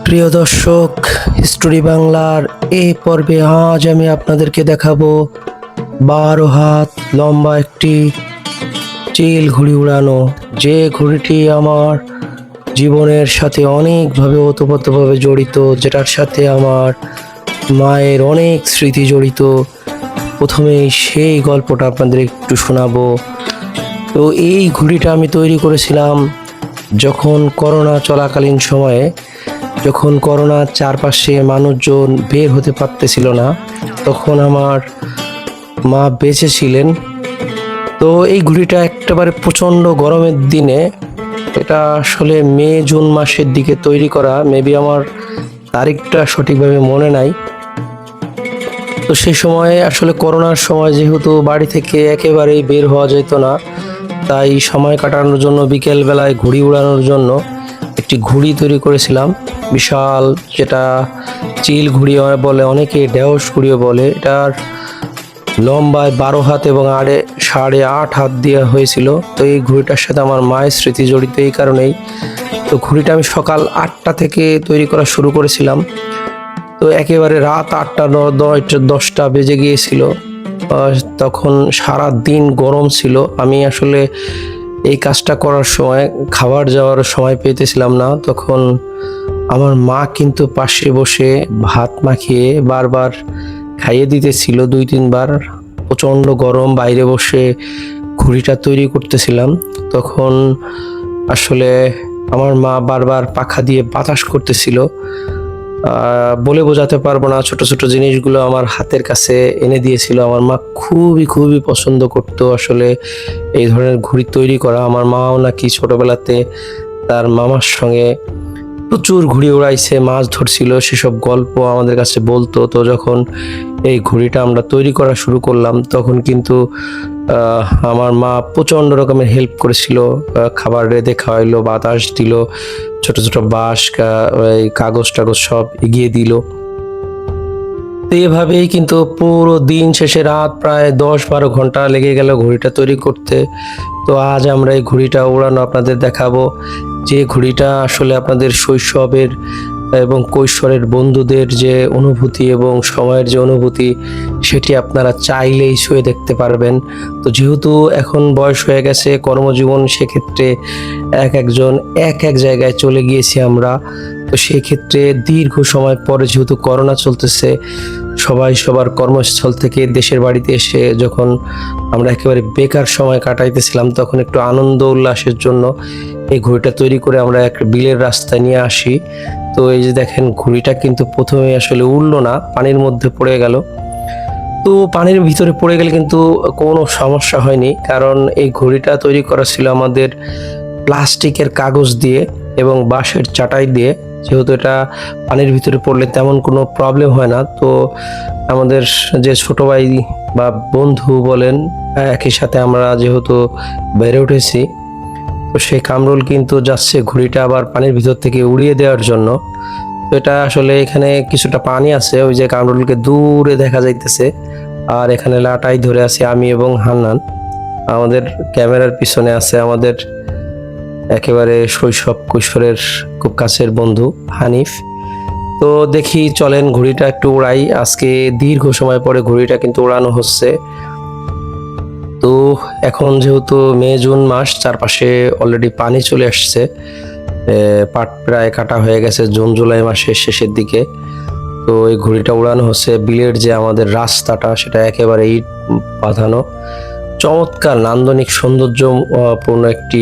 প্রিয় দর্শক, হিস্টোরি বাংলার এই পর্বে আজ আমি আপনাদেরকে দেখাবো 12 হাত লম্বা একটি চিল ঘুড়ি উড়ানো। যে ঘুড়িটি আমার জীবনের সাথে অনেকভাবে ওতপ্রোতভাবে জড়িত, যেটার সাথে আমার মায়ের অনেক স্মৃতি জড়িত। প্রথমেই সেই গল্পটা আপনাদের একটু শোনাবো। তো এই ঘুড়িটা আমি তৈরি করেছিলাম যখন করোনা চলাকালীন সময়ে, যখন করোনার চারপাশে মানুষজন বের হতে পারতেছিল না, তখন আমার মা বেঁচে ছিলেন। তো এই ঘুড়িটা একেবারে প্রচণ্ড গরমের দিনে, এটা আসলে মে জুন মাসের দিকে তৈরি করা, মেবি আমার তারিখটা সঠিকভাবে মনে নাই। তো সেই সময়ে আসলে করোনার সময় যেহেতু বাড়ি থেকে একেবারেই বের হওয়া যেত না, তাই সময় কাটানোর জন্য বিকেল বেলায় ঘুড়ি উড়ানোর জন্য একটি ঘুড়ি তৈরি করেছিলাম বিশাল, যেটা চিল ঘুড়ি বলে, অনেকে ঢেউস ঘুড়িও বলে। এটার লম্বায় 12 হাত এবং 8.5 হাত দেওয়া হয়েছিল। তো এই ঘুড়িটার সাথে আমার মায়ের স্মৃতি জড়িত এই কারণেই। তো ঘুড়িটা আমি সকাল 8টা থেকে তৈরি করা শুরু করেছিলাম। তো একেবারে রাত 8টা 10টা বেজে গিয়েছিল। তখন সারা দিন গরম ছিল। আমি আসলে এই কাজটা করার সময় খাবার যাওয়ার সময় পেতেছিলাম না। তখন আমার মা কিন্তু পাশে বসে ভাত মাখিয়ে বারবার খাইয়ে দিতেছিল 2-3 বার। প্রচণ্ড গরম, বাইরে বসে ঘুড়িটা তৈরি করতেছিলাম। তখন আসলে আমার মা বারবার পাখা দিয়ে বাতাস করতেছিল। বলে বোঝাতে পারবো না, ছোট ছোট জিনিসগুলো আমার হাতের কাছে এনে দিয়েছিল। আমার মা খুবই খুবই পছন্দ করতো আসলে এই ধরনের ঘুড়ি তৈরি করা। আমার মাও নাকি ছোটবেলাতে তার মামার সঙ্গে প্রচুর ঘুড়ি উড়াইছে, মাছ ধরছিল, সেসব গল্প আমাদের কাছে বলতো। তো যখন এই ঘুড়িটা আমরা তৈরি করা শুরু করলাম, তখন কিন্তু আমার মা প্রচণ্ড রকমের হেল্প করেছিল। খাবার রেঁধে খাওয়াইলো, বাতাস দিল, ছোট ছোট বাঁশ, কাগজ টাগজ সব এগিয়ে দিল। তো এভাবেই কিন্তু পুরো দিন শেষে রাত প্রায় 10-12 ঘন্টা লেগে গেল ঘুড়িটা তৈরি করতে। তো আজ আমরা এই ঘুড়িটা উড়ানো আপনাদের দেখাবো, যে ঘুড়িটা আসলে আপনাদের শৈশবের এবং কৈশোরের বন্ধুদের যে অনুভূতি এবং সময়ের যে অনুভূতি, সেটি আপনারা চাইলেই ছুঁয়ে দেখতে পারবেন। তো যেহেতু এখন বয়স হয়ে গেছে, কর্মজীবন, সেক্ষেত্রে একজন এক জায়গায় চলে গিয়েছি আমরা। তো সেই ক্ষেত্রে দীর্ঘ সময় পরে যেহেতু করোনা চলতেছে, সবাই সবার কর্মস্থল থেকে দেশের বাড়িতে এসে যখন আমরা একেবারে বেকার সময় কাটাইতেছিলাম, তখন একটু আনন্দ উল্লাসের জন্য এই ঘুড়িটা তৈরি করে আমরা একটা বিলের রাস্তায় নিয়ে আসি। তো এই যে দেখেন, ঘুড়িটা কিন্তু প্রথমে আসলে উড়লো না, পানির মধ্যে পড়ে গেল। তো পানির ভিতরে পড়ে গেলে কিন্তু কোনো সমস্যা হয়নি, কারণ এই ঘুড়িটা তৈরি করা ছিল আমাদের প্লাস্টিকের কাগজ দিয়ে এবং বাঁশের চাটাই দিয়ে। যেহেতু এটা পানির ভিতরে পড়লে তেমন কোনো প্রবলেম হয় না। তো আমাদের যে ছোট ভাই বা বন্ধু বলেন, একই সাথে আমরা যেহেতু বেড়ে উঠেছি, তো সেই কামরুল কিন্তু যাচ্ছে ঘুড়িটা আবার পানির ভিতর থেকে উড়িয়ে দেওয়ার জন্য। তো এটা আসলে এখানে কিছুটা পানি আছে, ওই যে কামরুলকে দূরে দেখা যাইতেছে, আর এখানে লাটাই ধরে আছি আমি এবং হান্নান। আমাদের ক্যামেরার পিছনে আছে আমাদের একেবারে শৈশব কৈশোরের খুব কাছের বন্ধু হানিফ। তো দেখি, চলেন ঘুড়িটা একটু উড়াই। আজকে দীর্ঘ সময় পরে ঘুড়িটা কিন্তু উড়ানো হচ্ছে। তো এখন যেহেতু মে জুন মাস, চারপাশে অলরেডি পানি চলে আসছে, পাট প্রায় কাটা হয়ে গেছে জুন জুলাই মাসের শেষের দিকে। তো এই ঘুড়িটা উড়ানো হচ্ছে। বিলের যে আমাদের রাস্তাটা, সেটা একেবারে ইট বাঁধানো, চমৎকার নান্দনিক সৌন্দর্যপূর্ণ একটি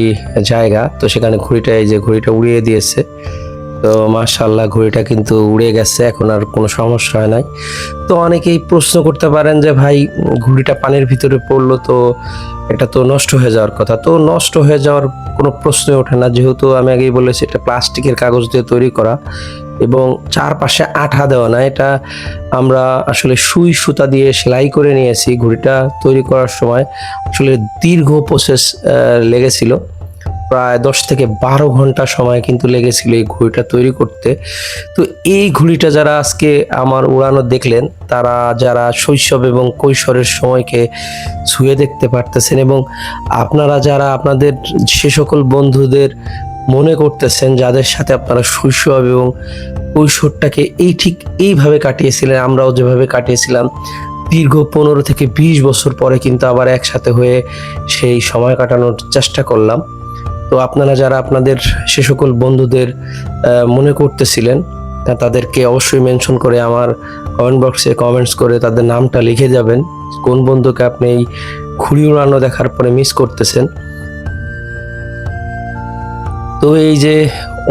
জায়গা। তো সেখানে ঘুড়িটা, এই যে ঘুড়িটা উড়িয়ে দিয়েছে। তো মাশাআল্লাহ, ঘুড়িটা কিন্তু উড়ে গেছে, এখন আর কোনো সমস্যা হয় নাই। তো অনেকেই প্রশ্ন করতে পারেন যে ভাই, ঘুড়িটা পানির ভিতরে পড়লো, তো এটা তো নষ্ট হয়ে যাওয়ার কথা। তো নষ্ট হয়ে যাওয়ার কোনো প্রশ্নই ওঠে না, যেহেতু আমি আগেই বলেছি এটা প্লাস্টিকের কাগজ দিয়ে তৈরি করা এবং চারপাশে আঠা দেওয়া না। এটা আমরা আসলে সুই সুতা দিয়ে সেলাই করে নিয়েছি। ঘুড়িটা তৈরি করার সময় আসলে দীর্ঘ প্রসেস লেগেছিল, প্রায় 10 থেকে 12 ঘন্টা সময় কিন্তু লেগেছিল এই ঘুড়িটা তৈরি করতে। তো এই ঘুড়িটা যারা আজকে আমার উড়ানো দেখলেন, তারা যারা শৈশব এবং কৈশোরের সময়কে ছুঁয়ে দেখতে পারতেছেন, এবং আপনারা যারা আপনাদের সে সকল বন্ধুদের মনে করতেছেন যাদের সাথে আপনারা শৈশব এবং কৈশোরটাকে ঠিক এইভাবে কাটিয়েছিলেন, আমরাও যেভাবে কাটিয়েছিলাম। দীর্ঘ 15 থেকে 20 বছর পরে কিন্তু আবার একসাথে হয়ে সেই সময় কাটানোর চেষ্টা করলাম। তো আপনারা যারা আপনাদের সে সকল বন্ধুদের মনে করতেছিলেন, তাদেরকে অবশ্যই মেনশন করে আমার কমেন্ট বক্সে কমেন্টস করে তাদের নামটা লিখে যাবেন, কোন বন্ধুকে আপনি এই ঘুড়ি উড়ানো দেখার পরে মিস করতেছেন। তো এই যে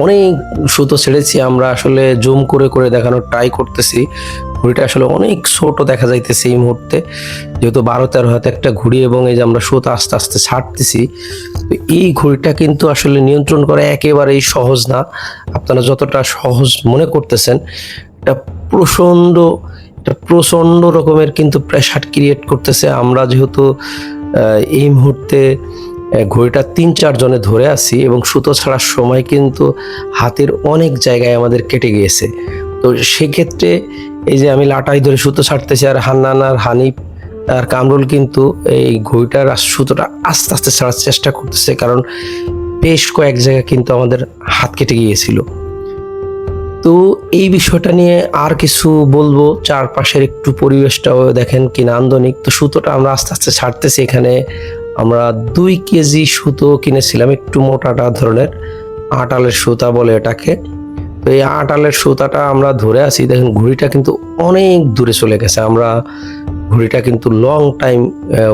অনেক সুতো ছেড়েছি, আমরা আসলে জুম করে করে দেখানোর ট্রাই করতেছি। ঘুড়িটা আসলে অনেক ছোট দেখা যাইতেছে এই মুহূর্তে, যেহেতু 12-13 হাতে একটা ঘুড়ি, এবং এই যে আমরা সুতো আস্তে আস্তে ছাড়তেছি। তো এই ঘুড়িটা কিন্তু আসলে নিয়ন্ত্রণ করা একেবারেই সহজ না। আপনারা যতটা সহজ মনে করতেছেন, এটা প্রচন্ড রকমের কিন্তু প্রেশার ক্রিয়েট করতেছে। আমরা যেহেতু এই মুহূর্তে ঘড়িটা 3-4 জনে ধরে আছি, এবং সুতো ছাড়ার সময় কিন্তু হাতের অনেক জায়গায় আমাদের কেটে গিয়েছে। তো সেক্ষেত্রে এই যে আমি লাটাই ধরে সুতো ছাড়তেছি, আর হান্নান আর হানিফ আর কামরুল কিন্তু এই ঘড়িটার সুতোটা আস্তে আস্তে ছাড়ার চেষ্টা করতেছে, কারণ বেশ কয়েক জায়গায় কিন্তু আমাদের হাত কেটে গিয়েছিল। তো এই বিষয়টা নিয়ে আর কিছু বলবো, চারপাশের একটু পরিবেশটাও দেখেন কি নান্দনিক। তো সুতোটা আমরা আস্তে আস্তে ছাড়তেছি। এখানে আমরা 2 কেজি সুতো কিনেছিলাম, একটু মোটাটা ধরনের, আটালের সুতা বলে এটাকে। তো এই আটালের সুতাটা আমরা ধরে আছি। দেখেন ঘুড়িটা কিন্তু অনেক দূরে চলে গেছে। আমরা ঘুড়িটা কিন্তু লং টাইম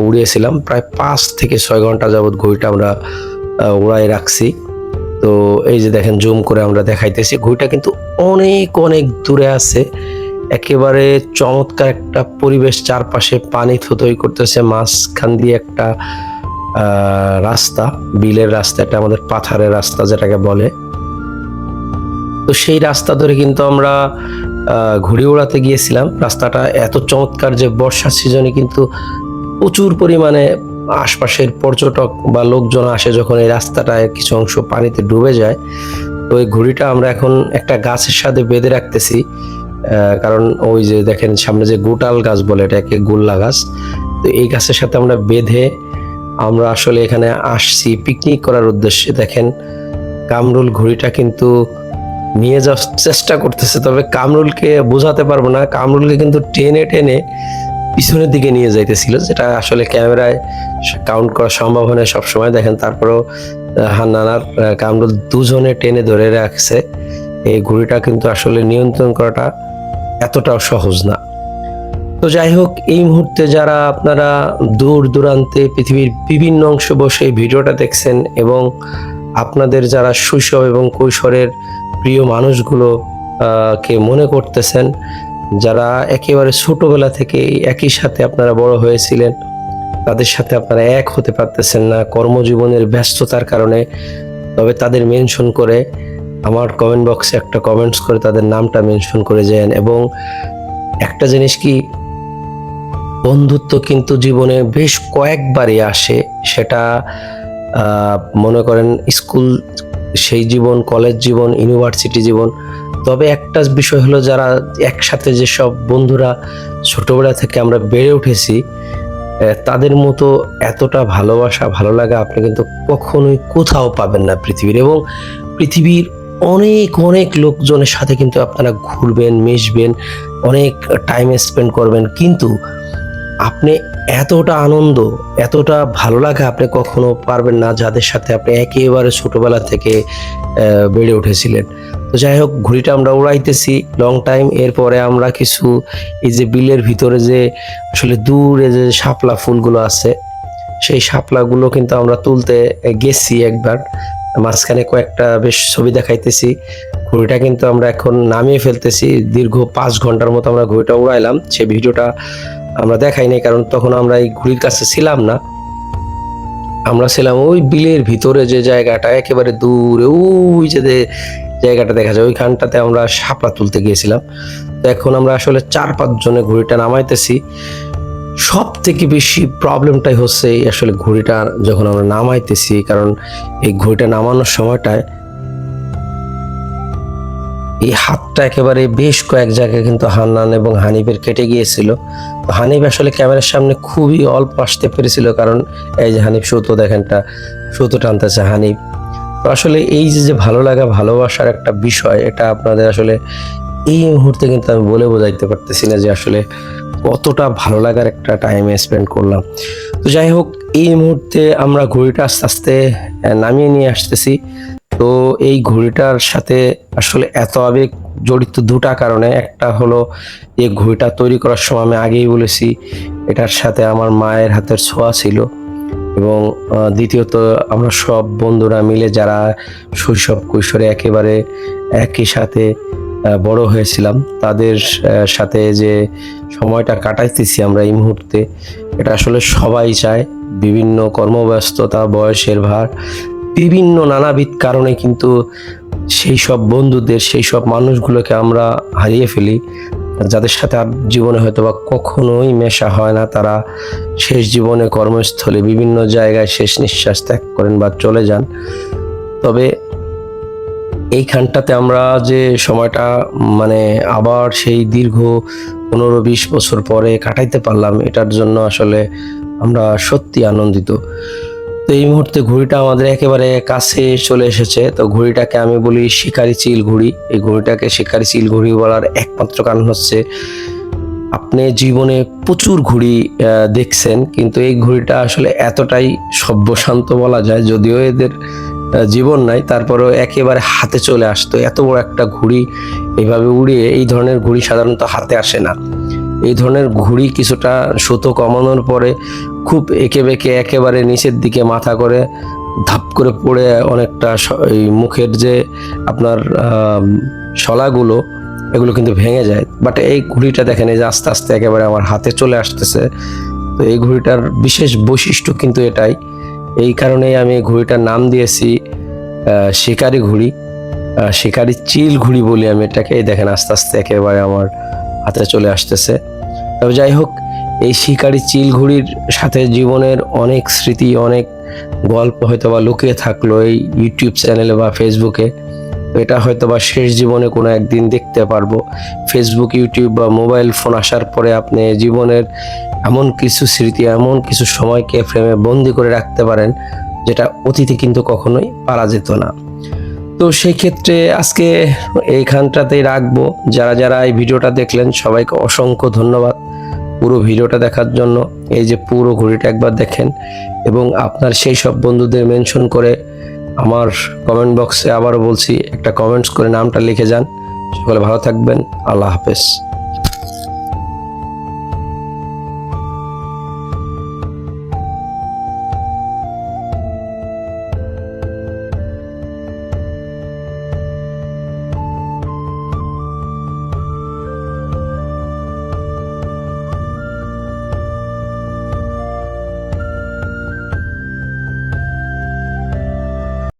উড়িয়েছিলাম, প্রায় 5 থেকে 6 ঘন্টা যাবত ঘুড়িটা আমরা উড়াই রাখছি। তো এই যে দেখেন জুম করে আমরা দেখাইতেছি, ঘুড়িটা কিন্তু অনেক অনেক দূরে আছে। একেবারে চমৎকার একটা পরিবেশ, চারপাশে পানি থতই করতেছে, মাঝখান দিয়ে একটা রাস্তা, বিলের রাস্তা, এটা আমাদের পাথারের রাস্তা যেটাকে বলে। তো সেই রাস্তা ধরে কিন্তু আমরা ঘুড়ি উড়াতে গিয়েছিলাম। রাস্তাটা এত চমৎকার যে বর্ষার সিজনে কিন্তু প্রচুর পরিমাণে আশপাশের পর্যটক বা লোকজন আসে যখন এই রাস্তাটায় কিছু অংশ পানিতে ডুবে যায়। তো এই ঘুড়িটা আমরা এখন একটা গাছের সাথে বেঁধে রাখতেছি, কারণ ওই যে দেখেন সামনে যে গোটাল গাছ বলে এটাকে, গোল্লা গাছ। তো এই গাছের সাথে আমরা বেঁধে আমরা আসলে এখানে আসছি পিকনিক করার উদ্দেশ্যে। দেখেন কামরুল ঘুড়িটা কিন্তু নিয়ে যাওয়ার চেষ্টা করতেছে, তবে কামরুলকে বোঝাতে পারবো না। কামরুলকে কিন্তু টেনে টেনে পিছনের দিকে নিয়ে যাইতেছিল, যেটা আসলে ক্যামেরায় কাউন্ট করা সম্ভব হয় না সবসময়। দেখেন তারপরেও হান্নান আর কামরুল দুজনে টেনে ধরে রাখছে। এই ঘুড়িটা কিন্তু আসলে নিয়ন্ত্রণ করাটা এতটাও সহজ না। তো যাই হোক, এই মুহূর্তে যারা আপনারা দূর দূরান্তে পৃথিবীর বিভিন্ন অংশে বসে এই ভিডিওটা দেখছেন, এবং আপনাদের যারা শৈশব এবং কৈশোরের প্রিয় মানুষগুলো কে মনে করতেছেন, যারা একেবারে ছোটবেলা থেকে একই সাথে আপনারা বড় হয়েছিলেন, তাদের সাথে আপনারা এক হতে পারতেছেন না কর্মজীবনের ব্যস্ততার কারণে, তবে তাদের মেনশন করে আমার কমেন্ট বক্সে একটা কমেন্টস করে তাদের নামটা মেনশন করে যান। এবং একটা জিনিস কি, বন্ধুত্ব কিন্তু জীবনে বেশ কয়েকবারই আসে, সেটা মনে করেন স্কুল সেই জীবন, কলেজ জীবন, ইউনিভার্সিটি জীবন। তবে একটা বিষয় হলো, যারা একসাথে যেসব বন্ধুরা ছোটবেলা থেকে আমরা বেড়ে উঠেছি, তাদের মতো এতটা ভালোবাসা, ভালো লাগা আপনি কিন্তু কখনোই কোথাও পাবেন না পৃথিবীর। এবং পৃথিবীর অনেক অনেক লোকজনের সাথে কিন্তু আপনারা ঘুরবেন, মিশবেন, অনেক টাইম স্পেন্ড করবেন, কিন্তু আপনি এতটা আনন্দ, এতটা ভালো লাগা আপনি কখনো পারবেন না যাদের সাথে আপনি একেবারে ছোটবেলা থেকে বেড়ে উঠেছিলেন। তো যাই হোক, ঘুড়িটা আমরা উড়াইতেছি লং টাইম। এরপরে আমরা কিছু এই যে বিলের ভিতরে যে আসলে দূরে যে শাপলা ফুলগুলো আছে, সেই শাপলাগুলো কিন্তু আমরা তুলতে গেছি একবার, মাঝখানে কয়েকটা বেশ ছবি দেখাইতেছি। ঘুড়িটা কিন্তু আমরা এখন নামিয়ে ফেলতেছি। দীর্ঘ 5 ঘন্টার মতো আমরা ঘুড়িটা উড়াইলাম, সে ভিডিওটা আমরা দেখাই নাই, কারণ তখন আমরা এই ঘুড়ির কাছে ছিলাম না। আমরা ছিলাম ওই বিলের ভিতরে যে জায়গাটা, একেবারে দূরে ওই যে জায়গাটা দেখা যায়, ওইখানটাতে আমরা শাপলা তুলতে গিয়েছিলাম। তো এখন আমরা আসলে 4-5 জনে ঘুড়িটা নামাইতেছি। সব থেকে বেশি প্রবলেমটাই হচ্ছে আসলে ঘুড়িটা যখন আমরা নামাইতেছি, কারণ এই ঘুড়িটা নামানোর সময়টায় এই হাতটা একেবারে বেশ কয়েক জায়গায় কিন্তু হান্নান এবং হানিফের কেটে গিয়েছিল। তো হানিফ আসলে ক্যামেরার সামনে খুবই অল্প আসতে পেরেছিল, কারণ এই যে হানিফ সুতো দেখেনটা সুতো টানতেছে হানিফ। তো আসলে এই যে যে ভালো লাগা ভালোবাসার একটা বিষয়, এটা আপনাদের আসলে এই মুহূর্তে কিন্তু আমি বলে বোঝাইতে পারতেছি না যে আসলে কতটা ভালো লাগার একটা টাইম স্পেন্ড করলাম। তো যাই হোক, এই মুহূর্তে আমরা ঘড়িটা আস্তে আস্তে নামিয়ে নিয়ে আসতেছি। তো এই ঘড়িটার সাথে আসলে এত আবেগ জড়িত দুটা কারণে। একটা হলো এই ঘড়িটা তৈরি করার সময় আমি আগেই বলেছি এটার সাথে আমার মায়ের হাতের ছোঁয়া ছিল, এবং দ্বিতীয়ত আমরা সব বন্ধুরা মিলে যারা শৈশব কৈশোরে একেবারে একই সাথে বড় হয়েছিলাম, তাদের সাথে যে সময়টা কাটাইতেছি আমরা এই মুহূর্তে, এটা আসলে সবাই চায়। বিভিন্ন কর্মব্যস্ততা, বয়সের ভার, বিভিন্ন নানাবিধ কারণে কিন্তু সেই সব বন্ধুদের, সেই সব মানুষগুলোকে আমরা হারিয়ে ফেলি, যাদের সাথে আর জীবনে হয়তো বা কখনোই মেশা হয় না। তারা শেষ জীবনে কর্মস্থলে বিভিন্ন জায়গায় শেষ নিঃশ্বাস ত্যাগ করেন বা চলে যান। তবে এইখানটাতে আমরা যে সময়টা মানে আবার সেই দীর্ঘ 15-20 বছর পরে কাটাইতে পারলাম, এটার জন্য আসলে আমরা সত্যি আনন্দিত। তো এই মুহূর্তে ঘড়িটা আমাদের একেবারে কাছে চলে এসেছে। তো ঘড়িটাকে আমি বলি শিকারি চিল ঘড়ি। এই ঘড়িটাকে শিকারি চিল ঘড়ি বলার একমাত্র কারণ হচ্ছে, আপনি জীবনে প্রচুর ঘড়ি দেখছেন, কিন্তু এই ঘড়িটা আসলে এতটাই সভ্যশান্ত বলা যায়, যদিও এদের জীবন নাই, তারপরেও একেবারে হাতে চলে আসতো। এত বড় একটা ঘড়ি এইভাবে উড়িয়ে, এই ধরনের ঘড়ি সাধারণত হাতে আসে না। এই ধরনের ঘুড়ি কিছুটা সুতো কমানোর পরে খুব এঁকে বেঁকে একেবারে নিচের দিকে মাথা করে ধাপ করে পড়ে অনেকটা এই মুখের যে আপনার শলাগুলো, এগুলো কিন্তু ভেঙে যায়। বাট এই ঘুড়িটা দেখেন, এই যে আস্তে আস্তে একেবারে আমার হাতে চলে আসতেছে। তো এই ঘুড়িটার বিশেষ বৈশিষ্ট্য কিন্তু এটাই। এই কারণেই আমি এই ঘুড়িটার নাম দিয়েছি শিকারি ঘুড়ি, শিকারি চিল ঘুড়ি বলি আমি এটাকে। এই দেখেন আস্তে আস্তে একেবারে আমার হাতে চলে আসতেছে। তবে যাই হোক, এই শিকারি চিল ঘুড়ির সাথে জীবনের অনেক স্মৃতি, অনেক গল্প হয়তো বা লুকিয়ে থাকলো এই ইউটিউব চ্যানেলে বা ফেসবুকে। এটা হয়তো বা শেষ জীবনে কোনো একদিন দেখতে পারবো। ফেসবুক, ইউটিউব বা মোবাইল ফোন আসার পরে আপনি জীবনের এমন কিছু স্মৃতি, এমন কিছু সময়কে ফ্রেমে বন্দি করে রাখতে পারেন, যেটা অতীতে কিন্তু কখনোই পারা যেত না। তো সেই ক্ষেত্রে আজকে এইখানটাতেই রাখবো। যারা যারা এই ভিডিওটা দেখলেন, সবাইকে অসংখ্য ধন্যবাদ পুরো ভিডিওটা দেখার জন্য। এই যে পুরো ঘড়িটা একবার দেখেন, এবং আপনার সেই সব বন্ধুদের মেনশন করে আমার কমেন্ট বক্সে, আবারও বলছি, একটা কমেন্টস করে নামটা লিখে যান। সকলে ভালো থাকবেন। আল্লাহ হাফেজ।